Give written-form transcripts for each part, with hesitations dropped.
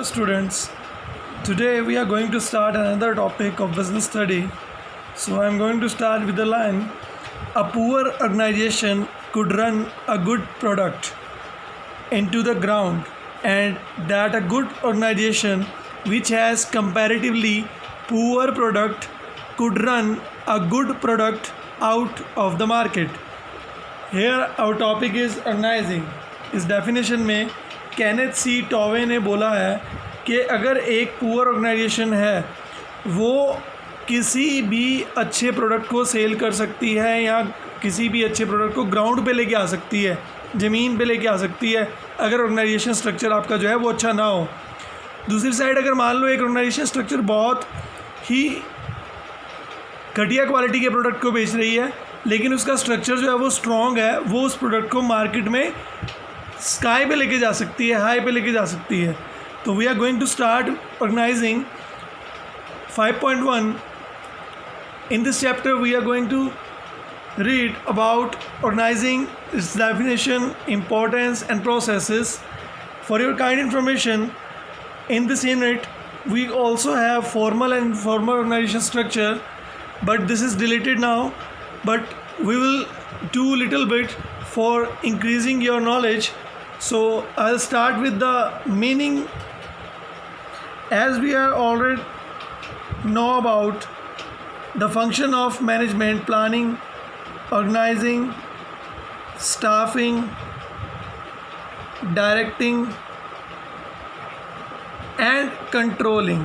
Hello students, today we are going to start another topic of business study. So I am going to start with the line, a poor organization could run a good product into the ground, and that a good organization which has comparatively poor product could run a good product out of the market. Here our topic is organizing. इस definition में Kenneth सी टॉवे ने बोला है कि अगर एक poor organisation है वो किसी भी अच्छे प्रोडक्ट को सेल कर सकती है या किसी भी अच्छे प्रोडक्ट को ग्राउंड पे लेके आ सकती है, ज़मीन पे लेके आ सकती है, अगर ऑर्गेनाइजेशन स्ट्रक्चर आपका जो है वो अच्छा ना हो। दूसरी साइड अगर मान लो एक ऑर्गेनाइजेशन स्ट्रक्चर बहुत ही घटिया क्वालिटी के प्रोडक्ट को बेच रही है लेकिन उसका स्ट्रक्चर जो है वो स्ट्रॉन्ग है, वो उस प्रोडक्ट को मार्केट में स्काई पे लेके जा सकती है, हाई पे लेके जा सकती है। तो we are going to start organising 5.1. In this chapter we are going to read about organizing, its definition, importance and processes. For your kind information, in this unit we also have formal and informal organization structure, but this is deleted now, but we will do little bit for increasing your knowledge. So I'll start with the meaning. As we are already know about the function of management, planning, organizing, staffing, directing and controlling.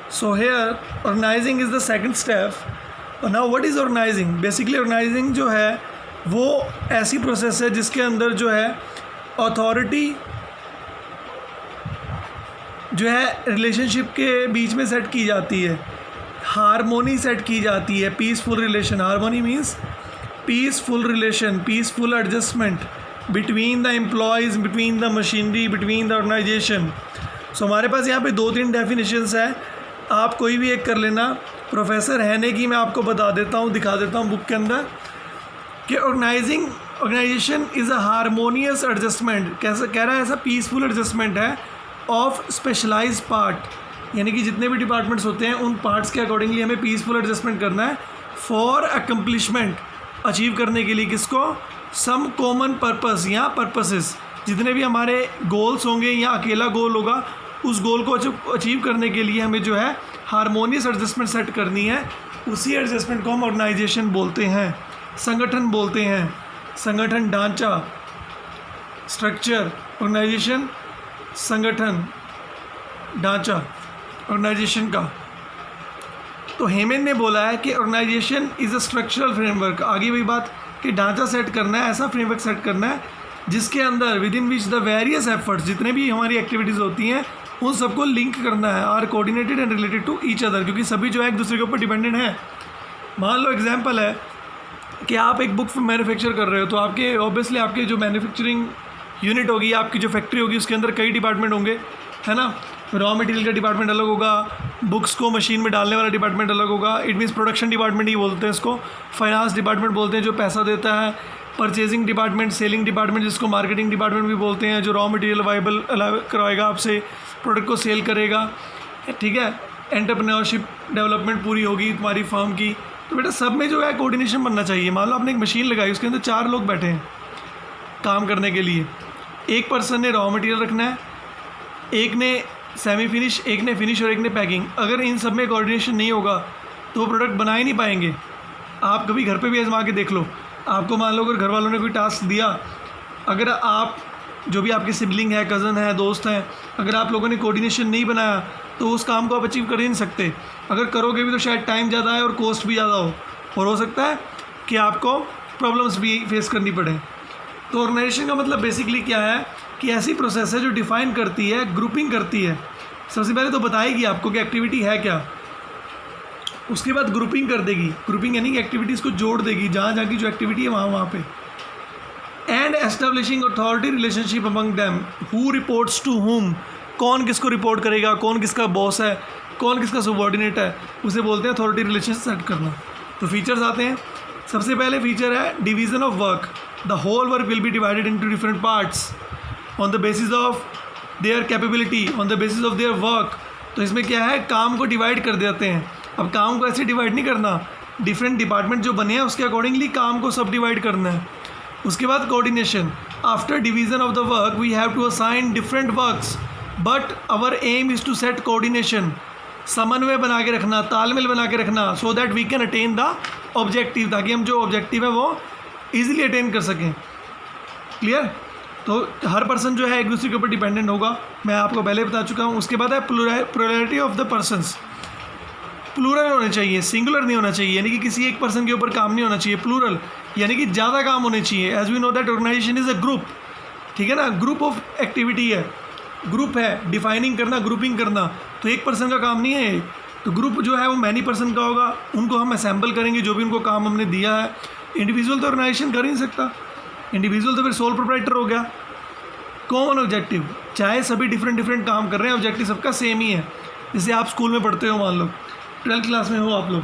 So here organizing is the second step. Now what is organizing? Basically organizing जो है वो ऐसी process है जिसके अंदर जो है authority जो है रिलेशनशिप के बीच में सेट की जाती है, हारमोनी सेट की जाती है, peaceful relation. Harmony means peaceful relation, peaceful adjustment between the employees, between the machinery, between the organisation. So हमारे पास यहाँ पे 2-3 डेफिनेशंस है, आप कोई भी एक कर लेना। प्रोफेसर हैने की मैं आपको बता देता हूँ, दिखा देता हूँ बुक के अंदर कि organisation is a harmonious adjustment. कैसा कह रहा है? ऐसा पीसफुल एडजस्टमेंट है ऑफ स्पेशलाइज पार्ट, यानी कि जितने भी डिपार्टमेंट्स होते हैं उन पार्ट्स के अकॉर्डिंगली हमें पीसफुल एडजस्टमेंट करना है फॉर अकम्पलिशमेंट, अचीव करने के लिए। किसको? सम कॉमन पर्पस या पर्पसेस, जितने भी हमारे गोल्स होंगे या अकेला गोल होगा उस गोल को अचीव करने के लिए हमें जो है हारमोनियस एडजस्टमेंट सेट करनी है। उसी एडजस्टमेंट को हम ऑर्गेनाइजेशन बोलते हैं, संगठन बोलते हैं। संगठन ढांचा, स्ट्रक्चर, ऑर्गेनाइजेशन, संगठन ढांचा ऑर्गेनाइजेशन का। तो हेमन ने बोला है कि organisation is a structural framework. आगे वही बात कि ढांचा सेट करना है, ऐसा फ्रेमवर्क सेट करना है जिसके अंदर with in which the various efforts, जितने भी हमारी एक्टिविटीज़ होती हैं उन सबको लिंक करना है, are coordinated and related to each other, क्योंकि सभी जो है एक दूसरे के ऊपर डिपेंडेंट है। मान लो एग्जांपल है कि आप एक बुक मैन्युफैक्चर कर रहे हो, तो आपके ऑब्वियसली आपके जो मैन्युफैक्चरिंग यूनिट होगी, आपकी जो फैक्ट्री होगी उसके अंदर कई डिपार्टमेंट होंगे, है ना। रॉ मटेरियल का डिपार्टमेंट अलग होगा, बुक्स को मशीन में डालने वाला डिपार्टमेंट अलग होगा, इट मीन्स प्रोडक्शन डिपार्टमेंट ही बोलते हैं इसको, फाइनेंस डिपार्टमेंट बोलते हैं जो पैसा देता है, परचेजिंग डिपार्टमेंट, सेलिंग डिपार्टमेंट जिसको मार्केटिंग डिपार्टमेंट भी बोलते हैं, जो रॉ मटेरियल अवेलेबल करवाएगा आपसे, प्रोडक्ट को सेल करेगा, ठीक है। एंटरप्रेन्योरशिप डेवलपमेंट पूरी होगी तुम्हारी फर्म की। तो बेटा सब में जो है कोऑर्डिनेशन बनना चाहिए। मान लो आपने एक मशीन लगाई, उसके अंदर 4 लोग बैठे हैं काम करने के लिए। एक पर्सन ने रॉ मटेरियल रखना है, एक ने सेमी फिनिश, एक ने फिनिश और एक ने पैकिंग। अगर इन सब में कोऑर्डिनेशन नहीं होगा तो वो प्रोडक्ट बना ही नहीं पाएंगे। आप कभी घर पे भी आजमा के देख लो, आपको मान लो अगर घर वालों ने कोई टास्क दिया, अगर आप जो भी आपके सिबलिंग है, कज़न है, दोस्त हैं, अगर आप लोगों ने कोऑर्डिनेशन नहीं बनाया तो उस काम को आप अचीव कर ही नहीं सकते। अगर करोगे भी तो शायद टाइम ज़्यादा है और कॉस्ट भी ज़्यादा हो, और हो सकता है कि आपको प्रॉब्लम्स भी फेस करनी पड़े। तो ऑर्गेनाइजेशन का मतलब बेसिकली क्या है कि ऐसी प्रोसेस है जो डिफ़ाइन करती है, ग्रुपिंग करती है। सबसे पहले तो बताएगी आपको कि एक्टिविटी है क्या, उसके बाद ग्रुपिंग कर देगी। ग्रुपिंग यानी कि एक्टिविटीज़ को जोड़ देगी, जहाँ जहाँ की जो एक्टिविटी है वहाँ पे। And establishing authority relationship among them, who reports to whom, कौन किसको रिपोर्ट करेगा, कौन किसका बॉस है, कौन किसका सबऑर्डिनेट है, उसे बोलते हैं अथॉरिटी रिलेशन सेट करना। तो फीचर्स आते हैं। सबसे पहले फीचर है division of work. The whole work will be divided into different parts on the basis of their capability on the basis of their work. तो इसमें क्या है, काम को डिवाइड कर देते हैं। अब काम को ऐसे डिवाइड नहीं करना, डिफरेंट डिपार्टमेंट जो बने हैं उसके अकॉर्डिंगली काम को सब डिवाइड करना है। उसके बाद coordination, after division of the work we have to assign different works but our aim is to set coordination, समन्वय बना के रखना, तालमेल बना के रखना, so that we can attain the objective, ताकि हम जो ऑब्जेक्टिव है वो ईजिली अटेन कर सकें। क्लियर? तो हर पर्सन जो है एक दूसरे के ऊपर डिपेंडेंट होगा, मैं आपको पहले बता चुका हूँ। उसके बाद है प्लुरैलिटी ऑफ द पर्सन्स, प्लूरल होने चाहिए, सिंगुलर नहीं होना चाहिए, यानी कि किसी एक पर्सन के ऊपर काम नहीं होना चाहिए। प्लूरल यानी कि ज़्यादा काम होने चाहिए। As we know that organisation is a group, ठीक है ना, ग्रुप ऑफ एक्टिविटी है, ग्रुप है, डिफाइनिंग करना, ग्रुपिंग करना, तो एक पर्सन का काम नहीं है ये। तो ग्रुप जो है वो मैनी पर्सन का होगा, उनको हम असेंबल करेंगे जो भी उनको काम हमने दिया है। इंडिविजुअल तो ऑर्गेनाइजेशन कर ही नहीं सकता, इंडिविजुअल तो फिर सोल प्रोप्राइटर हो गया। कॉमन ऑब्जेक्टिव, चाहे सभी डिफरेंट काम कर रहे हैं, ऑब्जेक्टिव सबका सेम ही है। जैसे आप स्कूल में पढ़ते हो, मान लो 12th क्लास में हो आप लोग,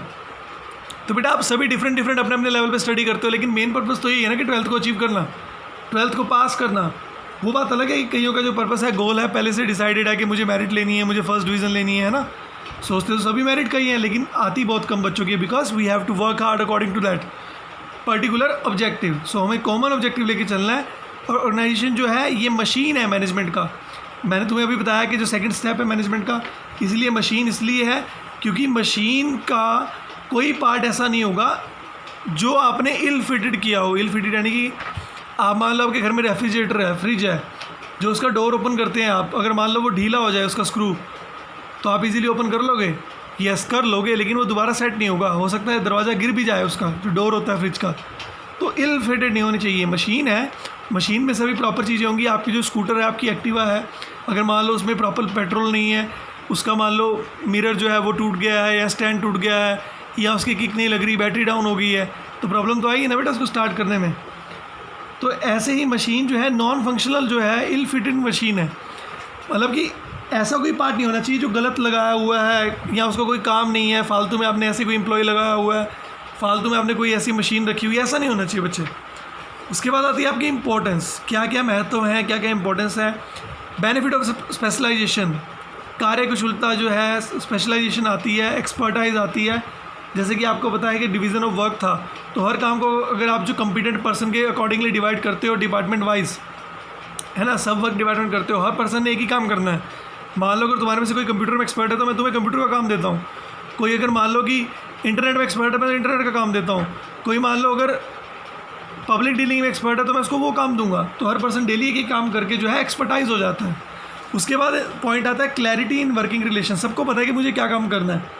तो बेटा आप सभी डिफरेंट अपने अपने लेवल पे स्टडी करते हो, लेकिन मेन पर्पस तो यही है ना कि 12th को अचीव करना, 12th को पास करना। वो बात अलग है कि कईयों का जो पर्पस है, गोल है, पहले से डिसाइडेड है कि मुझे मेरिट लेनी है, मुझे फर्स्ट डिवीज़न लेनी है ना। सोचते तो सभी मेरिट का ही है, लेकिन आती बहुत कम बच्चों की, because we have to work hard according to that particular objective. So हमें कॉमन ऑब्जेक्टिव लेके चलना है। और ऑर्गेनाइजेशन जो है ये मशीन है मैनेजमेंट का। मैंने तुम्हें अभी बताया कि जो सेकंड स्टेप है मैनेजमेंट का, इसलिए मशीन इसलिए है क्योंकि मशीन का कोई पार्ट ऐसा नहीं होगा जो आपने इल फिटेड किया हो। इल फिटेड यानी कि आप मान लो आपके घर में रेफ्रिजरेटर है, फ्रिज है, जो उसका डोर ओपन करते हैं आप, अगर मान लो वो ढीला हो जाए उसका स्क्रू, तो आप इजीली ओपन कर लोगे? यस कर लोगे, लेकिन वो दोबारा सेट नहीं होगा, हो सकता है दरवाज़ा गिर भी जाए उसका, जो डोर होता है फ्रिज का। तो इल फिटेड नहीं होनी चाहिए। मशीन है, मशीन में सभी प्रॉपर चीज़ें होंगी। आपकी जो स्कूटर है, आपकी एक्टिवा है, अगर मान लो उसमें प्रॉपर पेट्रोल नहीं है, उसका मान लो मिरर जो है वो टूट गया है, या स्टैंड टूट गया है, या उसकी किक नहीं लग रही, बैटरी डाउन हो गई है, तो प्रॉब्लम तो आएगी ना बेटा उसको स्टार्ट करने में। तो ऐसे ही मशीन जो है नॉन फंक्शनल जो है, इल फिटेड मशीन है। मतलब कि ऐसा कोई पार्ट नहीं होना चाहिए जो गलत लगाया हुआ है, या उसका कोई काम नहीं है, फालतू में आपने ऐसे कोई एम्प्लॉय लगाया हुआ है, फालतू में आपने कोई ऐसी मशीन रखी हुई है, ऐसा नहीं होना चाहिए बच्चे। उसके बाद आती है आपकी इंपॉर्टेंस, क्या क्या महत्व है, क्या क्या इंपॉर्टेंस है। बेनिफिट ऑफ स्पेशलाइजेशन, कार्यकुशलता जो है, स्पेशलाइजेशन आती है, एक्सपर्टाइज आती है। जैसे कि आपको पता है कि डिवीज़न ऑफ वर्क था, तो हर काम को अगर आप जो कंपिटेंट पर्सन के अकॉर्डिंगली डिवाइड करते हो डिपार्टमेंट वाइज, है ना, सब वर्क डिपार्टमेंट करते हो, हर पर्सन ने एक ही काम करना है। मान लो अगर तुम्हारे में से कोई कंप्यूटर में एक्सपर्ट है तो मैं तुम्हें कंप्यूटर का काम देता हूँ। कोई अगर मान लो कि इंटरनेट में एक्सपर्ट है, मैं तो इंटरनेट का काम देता हूँ। कोई मान लो अगर पब्लिक डीलिंग में एक्सपर्ट है तो मैं उसको वो काम दूंगा। तो हर पर्सन डेली एक ही काम करके जो है एक्सपर्टाइज हो जाता है। उसके बाद पॉइंट आता है क्लैरिटी इन वर्किंग रिलेशन। सबको पता है कि मुझे क्या काम करना है।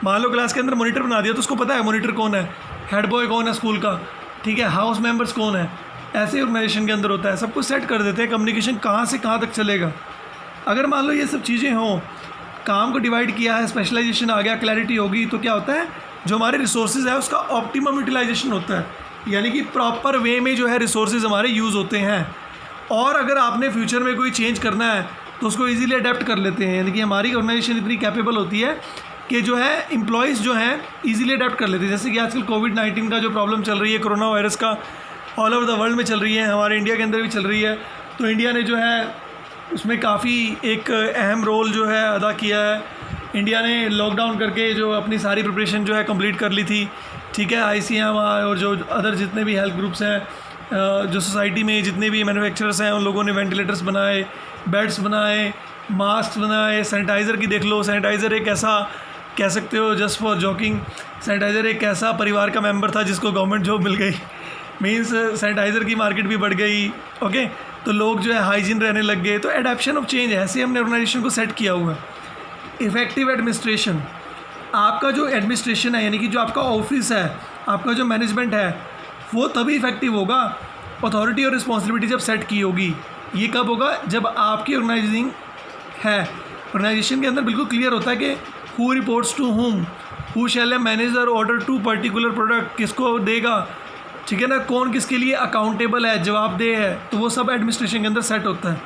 मान लो क्लास के अंदर मॉनिटर बना दिया तो उसको पता है मॉनिटर कौन है, हेड बॉय कौन है स्कूल का, ठीक है, हाउस मेंबर्स कौन है। ऐसे ऑर्गेनाइजेशन के अंदर होता है, सब कुछ सेट कर देते हैं, कम्युनिकेशन कहाँ से कहाँ तक चलेगा। अगर मान लो ये सब चीज़ें हों, काम को डिवाइड किया है, स्पेशलाइजेशन आ गया, क्लैरिटी होगी, तो क्या होता है, जो हमारे रिसोर्सेज है उसका ऑप्टिमम यूटिलाइजेशन होता है, यानी कि प्रॉपर वे में जो है रिसोर्सेज हमारे यूज़ होते हैं। और अगर आपने फ्यूचर में कोई चेंज करना है तो उसको इजीली अडेप्ट कर लेते हैं। यानी कि हमारी ऑर्गेनाइजेशन इतनी कैपेबल होती है कि जो है एम्प्लॉयज़ जो हैं इजीली अडेप्ट कर लेते हैं। जैसे कि आजकल कोविड-19 का जो प्रॉब्लम चल रही है, कोरोना वायरस का, ऑल ओवर द वर्ल्ड में चल रही है, हमारे इंडिया के अंदर भी चल रही है। तो इंडिया ने जो है उसमें काफ़ी एक अहम रोल जो है अदा किया है। इंडिया ने लॉकडाउन करके जो अपनी सारी प्रिपरेशन जो है कंप्लीट कर ली थी, ठीक है। ICM और जो अदर जितने भी हेल्थ ग्रुप्स हैं, जो सोसाइटी में जितने भी मैन्युफैक्चरर्स हैं, उन लोगों ने वेंटिलेटर्स बनाए, बेड्स बनाए, मास्क बनाए। सैनिटाइज़र की देख लो, सैनिटाइज़र एक ऐसा कह सकते हो, जस्ट फॉर जॉकिंग, सैनिटाइज़र एक ऐसा परिवार का मेंबर था जिसको गवर्नमेंट जॉब मिल गई। मीन्स सैनिटाइज़र की मार्केट भी बढ़ गई। ओके, तो लोग जो है हाइजीन रहने लग गए। तो एडेप्शन ऑफ चेंज, ऐसे हमने ऑर्गेनाइजेशन को सेट किया हुआ है। इफ़ेक्टिव एडमिनिस्ट्रेशन, आपका जो एडमिनिस्ट्रेशन है, यानी कि जो आपका ऑफिस है, आपका जो मैनेजमेंट है, वो तभी इफेक्टिव होगा अथॉरिटी और रिस्पॉन्सिबिलिटी जब सेट की होगी। ये कब होगा, जब आपकी ऑर्गेनाइजिंग है, ऑर्गेनाइजेशन के अंदर बिल्कुल क्लियर होता है कि who reports to whom, who shall manage और ऑर्डर टू पर्टिकुलर प्रोडक्ट, किसको देगा, ठीक है ना, कौन किसके लिए अकाउंटेबल है, जवाबदेह है। तो वो सब एडमिनिस्ट्रेशन के अंदर सेट होता है।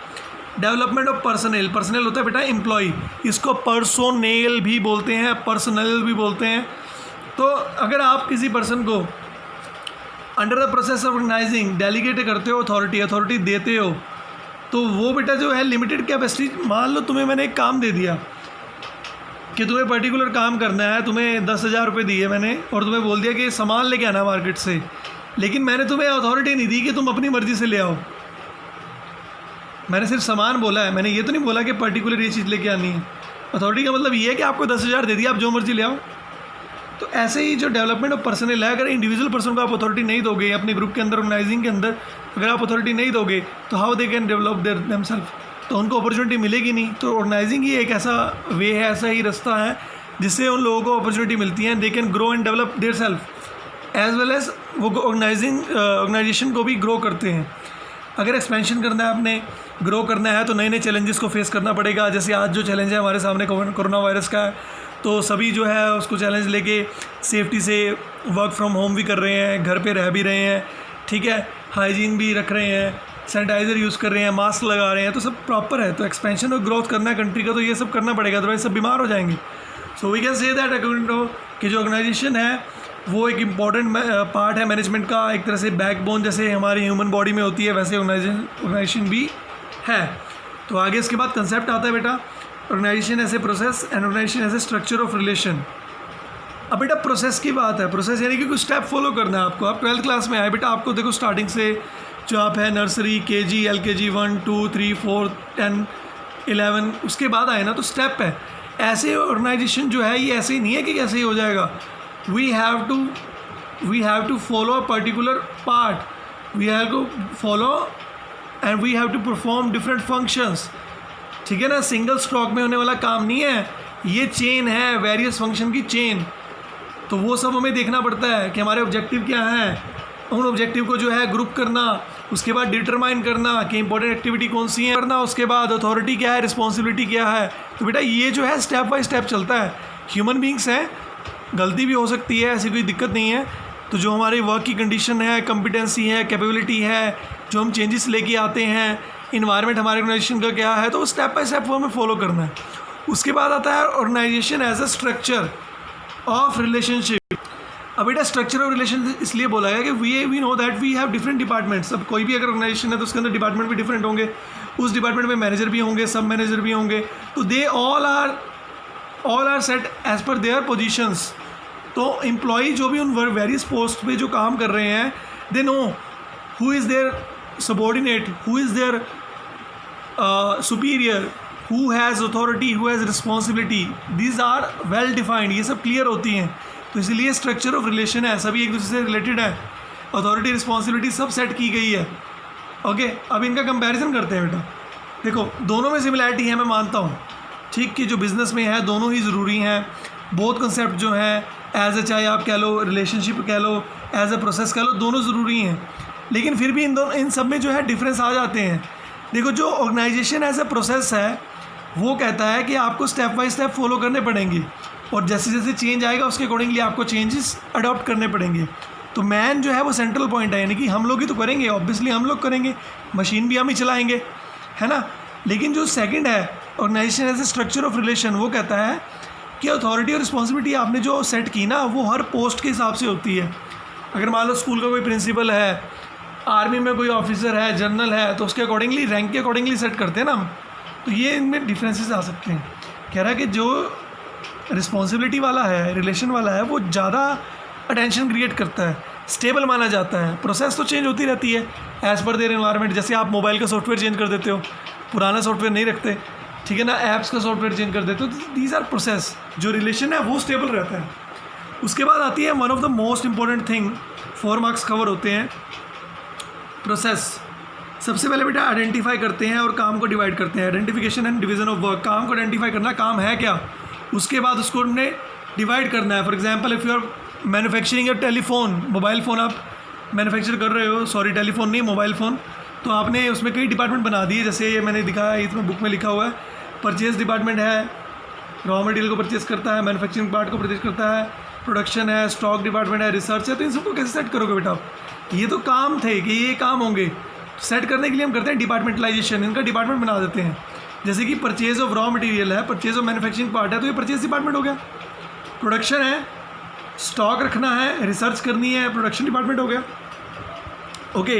डेवलपमेंट ऑफ पर्सनल, पर्सनल होता है बेटा एम्प्लॉय, इसको पर्सोनेल भी बोलते हैं, पर्सनल भी बोलते हैं। तो अगर आप किसी पर्सन को under the process of organising delegate करते हो, अथॉरिटी देते हो, तो वो बेटा जो है लिमिटेड कैपेसिटी, मान लो तुम्हें मैंने एक काम दे दिया कि तुम्हें पर्टिकुलर काम करना है, तुम्हें 10,000 रुपये दिए मैंने और तुम्हें बोल दिया कि सामान लेके आना मार्केट से, लेकिन मैंने तुम्हें अथॉरिटी नहीं दी कि तुम अपनी मर्ज़ी से ले आओ। मैंने सिर्फ सामान बोला है, मैंने ये तो नहीं बोला कि पर्टिकुलर ये चीज़ लेके आनी है। अथॉरिटी का मतलब ये है कि आपको 10,000 दे दिया, आप जो मर्ज़ी ले आओ। तो ऐसे ही जो डेवलपमेंट ऑफ पर्सनल है, अगर इंडिविजुअल पर्सन को आप अथॉरिटी नहीं दोगे, अपने ग्रुप के अंदर ऑर्गेनाइजिंग के अंदर अगर आप अथॉरिटी नहीं दोगे, तो how they can develop themselves, तो उनको अपॉर्चुनिटी मिलेगी नहीं। तो ऑर्गेनाइजिंग ही एक ऐसा वे है, ऐसा ही रास्ता है जिससे उन लोगों को अपॉर्चुनिटी मिलती है, they can grow and develop their self as well as वो ऑर्गेनाइजेशन को भी ग्रो करते हैं। अगर एक्सपेंशन करना है, आपने ग्रो करना है, तो नए नए चैलेंजेस को फेस करना पड़ेगा। जैसे आज जो चैलेंज है हमारे सामने कोरोना वायरस का है, तो सभी जो है उसको चैलेंज लेके सेफ्टी से वर्क फ्रॉम होम भी कर रहे हैं, घर पे रह भी रहे हैं, ठीक है, हाइजीन भी रख रहे हैं, सैनिटाइज़र यूज़ कर रहे हैं, मास्क लगा रहे हैं, तो सब प्रॉपर है। तो एक्सपेंशन और ग्रोथ करना है कंट्री का, तो ये सब करना पड़ेगा, अदरवाइज सब बीमार हो जाएंगे। So we can say that according to कि जो ऑर्गेनाइजेशन है वो एक इम्पॉर्टेंट पार्ट है मैनेजमेंट का, एक तरह से बैकबोन जैसे हमारी ह्यूमन बॉडी में होती है, वैसे ऑर्गेनाइजेशन भी है। तो आगे इसके बाद कंसेप्ट आता है बेटा organisation as a process and organisation as a structure of relation. अब बेटा प्रोसेस की बात है, प्रोसेस यानी कि कुछ स्टेप फॉलो करना है आपको। आप 12th क्लास में आए बेटा, आपको देखो स्टार्टिंग से जो आप है नर्सरी, KG, LKG 1, 2, 3, 4, 10, 11 उसके बाद आए ना, तो स्टेप है। ऐसे ऑर्गेनाइजेशन जो है ये ऐसे ही नहीं है कि कैसे ही हो जाएगा। We have to follow a particular part, we have to follow and we have to perform different functions, ठीक है ना। सिंगल स्ट्रोक में होने वाला काम नहीं है, ये चेन है, वेरियस फंक्शन की चेन। तो वो सब हमें देखना पड़ता है कि हमारे ऑब्जेक्टिव क्या हैं, उन ऑब्जेक्टिव को जो है ग्रुप करना, उसके बाद डिटरमाइन करना कि इंपॉर्टेंट एक्टिविटी कौन सी है करना, उसके बाद अथॉरिटी क्या है, रिस्पॉन्सिबिलिटी क्या है। तो बेटा ये जो है स्टेप बाय स्टेप चलता है। ह्यूमन बींग्स हैं, गलती भी हो सकती है, ऐसी कोई दिक्कत नहीं है। तो जो हमारी वर्क की कंडीशन है, कॉम्पिटेंसी है, कैपेबिलिटी है, जो हम चेंजेस लेके आते हैं, इन्वायरमेंट हमारे ऑर्गेनाइजेशन का क्या है, तो स्टेप बाय स्टेप वो हमें फॉलो करना है। उसके बाद आता है organisation as a structure of relationship. अब बेटा स्ट्रक्चर ऑफ रिलेशन इसलिए बोला गया कि we know that we have different departments. अब कोई भी अगर ऑर्गेनाइजेशन है तो उसके अंदर डिपार्टमेंट भी डिफरेंट होंगे, उस डिपार्टमेंट में मैनेजर भी होंगे, सब मैनेजर भी होंगे, तो they all are set as per their positions. तो एम्प्लॉई जो भी उन वेरियस पोस्ट पे जो काम कर रहे हैं, they know who is their subordinate, who is their superior, who has authority, who has responsibility, these are well defined, ये सब क्लियर होती हैं। तो इसलिए स्ट्रक्चर ऑफ रिलेशन है, सभी एक दूसरे से रिलेटेड है, अथॉरिटी रिस्पॉन्सिबिलिटी सब सेट की गई है। ओके, अब इनका कंपैरिजन करते हैं बेटा। देखो दोनों में सिमिलैरिटी है, मैं मानता हूँ, ठीक, कि जो बिज़नेस में है दोनों ही ज़रूरी हैं। बोथ कंसेप्ट जो हैं एज ए, चाहे आप कह लो रिलेशनशिप कह लो, एज ए प्रोसेस कह लो, दोनों ज़रूरी हैं। लेकिन फिर भी इन सब में जो है डिफरेंस आ जाते हैं। देखो जो ऑर्गेनाइजेशन एज ए प्रोसेस है वो कहता है कि आपको स्टेप बाय स्टेप फॉलो करने पड़ेंगे, और जैसे जैसे चेंज आएगा उसके अकॉर्डिंगली आपको चेंजेस अडॉप्ट करने पड़ेंगे। तो मैन जो है वो सेंट्रल पॉइंट है, यानी कि हम लोग ही तो करेंगे, ऑब्वियसली हम लोग करेंगे, मशीन भी हम ही चलाएंगे, है ना। लेकिन जो सेकंड है organisation as a structure of relation, वो कहता है कि अथॉरिटी और रिस्पॉन्सिबिलिटी आपने जो सेट की ना, वो हर पोस्ट के हिसाब से होती है। अगर मान लो स्कूल का कोई प्रिंसिपल है, आर्मी में कोई ऑफिसर है, जनरल है, तो उसके अकॉर्डिंगली रैंक के अकॉर्डिंगली सेट करते हैं ना हम। तो ये इनमें डिफरेंसेस आ सकते हैं। कह रहा है कि जो रिस्पॉन्सिबिलिटी वाला है, रिलेशन वाला है, वो ज़्यादा अटेंशन क्रिएट करता है, स्टेबल माना जाता है। प्रोसेस तो चेंज होती रहती है एज़ पर देयर एनवायरनमेंट। जैसे आप मोबाइल का सॉफ्टवेयर चेंज कर देते हो, पुराना सॉफ्टवेयर नहीं रखते, ठीक है ना, ऐप्स का सॉफ्टवेयर चेंज कर देते हो, तो दीज आर प्रोसेस। जो रिलेशन है वो स्टेबल रहता है। उसके बाद आती है one of the most important thing, 4 marks cover होते हैं, प्रोसेस। सबसे पहले बेटा आइडेंटिफाई करते हैं और काम को डिवाइड करते हैं। Identification and division of work, काम को आइडेंटिफाई करना, काम है क्या, उसके बाद उसको हमने डिवाइड करना है। For example if you are manufacturing a telephone, mobile phone आप मैन्युफैक्चर कर रहे हो, सॉरी टेलीफोन नहीं मोबाइल फ़ोन, तो आपने उसमें कई डिपार्टमेंट बना दिए। जैसे ये मैंने दिखाया, इसमें बुक में लिखा हुआ है, परचेज डिपार्टमेंट है, रॉ मटेरियल को परचेज करता है, मैन्युफैक्चरिंग पार्ट को परचेज करता है, प्रोडक्शन है, स्टॉक डिपार्टमेंट है, रिसर्च है। तो इन सबको कैसे सेट करोगे बेटा आप? ये तो काम थे कि ये काम होंगे, सेट करने के लिए हम करते हैं डिपार्टमेंटलाइजेशन, इनका डिपार्टमेंट बना देते हैं। जैसे कि परचेज ऑफ रॉ मटेरियल है, परचेज ऑफ मैन्युफैक्चरिंग पार्ट है, तो ये परचेज डिपार्टमेंट हो गया। प्रोडक्शन है, स्टॉक रखना है, रिसर्च करनी है, प्रोडक्शन डिपार्टमेंट हो गया। ओके,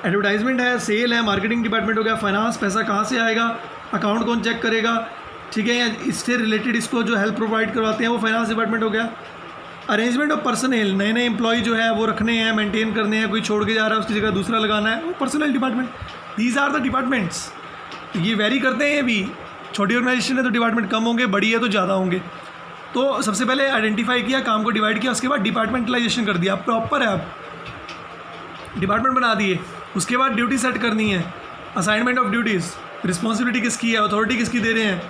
एडवर्टाइजमेंट है, सेल है, मार्केटिंग डिपार्टमेंट हो गया, फाइनेंस पैसा कहाँ से आएगा, अकाउंट कौन चेक करेगा, ठीक है, या इससे रिलेटेड इसको जो हेल्प प्रोवाइड करवाते हैं वो फाइनेंस डिपार्टमेंट हो गया। अरेंजमेंट ऑफ पर्सनल, नए नए एम्प्लॉय जो है वो रखने हैं, मेंटेन करने हैं, कोई छोड़ के जा रहा है उसकी जगह दूसरा लगाना है, वो personal department. These are the departments. ये वेरी करते हैं भी, छोटी ऑर्गेनाइजेशन है तो डिपार्टमेंट कम होंगे, बड़ी है तो ज़्यादा होंगे। तो सबसे पहले आइडेंटिफाई किया, काम को डिवाइड किया, उसके बाद डिपार्टमेंटलाइजेशन कर दिया, प्रॉपर है, आप डिपार्टमेंट बना दिए। उसके बाद ड्यूटी सेट करनी है, असाइनमेंट ऑफ ड्यूटीज़, रिस्पॉन्सिबिलिटी किसकी है, अथॉरिटी किसकी दे रहे हैं,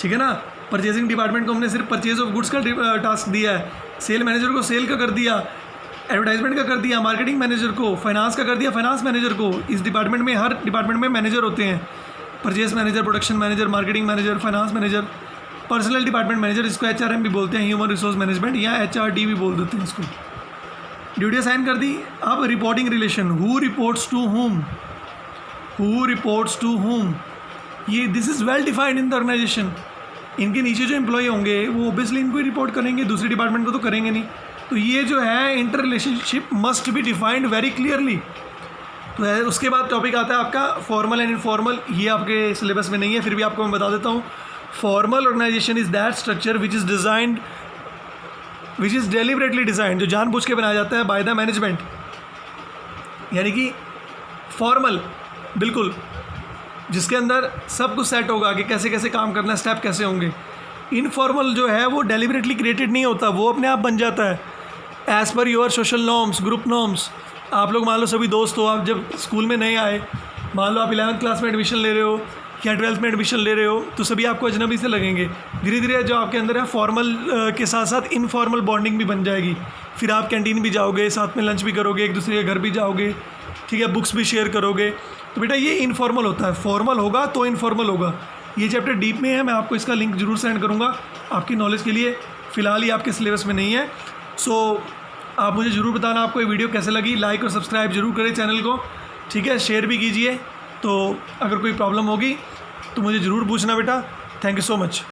ठीक है ना। परचेजिंग डिपार्टमेंट को हमने सिर्फ परचेज ऑफ गुड्स का टास्क दिया है, सेल मैनेजर को सेल का कर दिया, एडवर्टाइजमेंट का कर दिया, मार्केटिंग मैनेजर को, फाइनेंस का कर दिया फाइनेंस मैनेजर को। इस डिपार्टमेंट में, हर डिपार्टमेंट में मैनेजर होते हैं, purchase manager, production manager, marketing manager, finance manager, personal department manager, इसको HRM भी बोलते हैं, ह्यूमन रिसोर्स मैनेजमेंट, या HRD भी बोल देते हैं इसको। ड्यूटी असाइन कर दी। अब reporting relation, who reports to whom, who reports to whom, ये this is well defined in the organisation. इनके नीचे जो एम्प्लॉय होंगे वो ओबियसली इनको ही रिपोर्ट करेंगे, दूसरे डिपार्टमेंट को तो करेंगे नहीं। तो ये जो है inter relationship must be defined very clearly. तो उसके बाद टॉपिक आता है आपका फॉर्मल एंड इनफॉर्मल। ये आपके सिलेबस में नहीं है, फिर भी आपको मैं बता देता हूँ। Formal organisation is that structure which is designed, which is deliberately designed, जो जानबूझ के बनाया जाता है बाय द मैनेजमेंट। यानी कि फॉर्मल बिल्कुल, जिसके अंदर सब कुछ सेट होगा कि कैसे कैसे काम करना है, स्टेप कैसे होंगे। इनफॉर्मल जो है वो डेलिबरेटली क्रिएटेड नहीं होता, वो अपने आप बन जाता है as per your social norms, group norms. आप लोग मान लो सभी दोस्त हो, आप जब स्कूल में नए आए, मान लो आप 11th क्लास में एडमिशन ले रहे हो या 12th में एडमिशन ले रहे हो, तो सभी आपको अजनबी से लगेंगे। धीरे धीरे जो आपके अंदर है फॉर्मल के साथ साथ इनफॉर्मल बॉन्डिंग भी बन जाएगी। फिर आप कैंटीन भी जाओगे, साथ में लंच भी करोगे, एक दूसरे के घर भी जाओगे, ठीक है, बुक्स भी शेयर करोगे। तो बेटा ये इनफॉर्मल होता है, फॉर्मल होगा तो इनफॉर्मल होगा। ये चैप्टर डीप में है, मैं आपको इसका लिंक जरूर सेंड करूँगा आपकी नॉलेज के लिए। फ़िलहाल ये आपके सिलेबस में नहीं है। सो आप मुझे ज़रूर बताना आपको ये वीडियो कैसे लगी। लाइक और सब्सक्राइब जरूर करें चैनल को, ठीक है, शेयर भी कीजिए। तो अगर कोई प्रॉब्लम होगी तो मुझे ज़रूर पूछना बेटा। Thank you so much.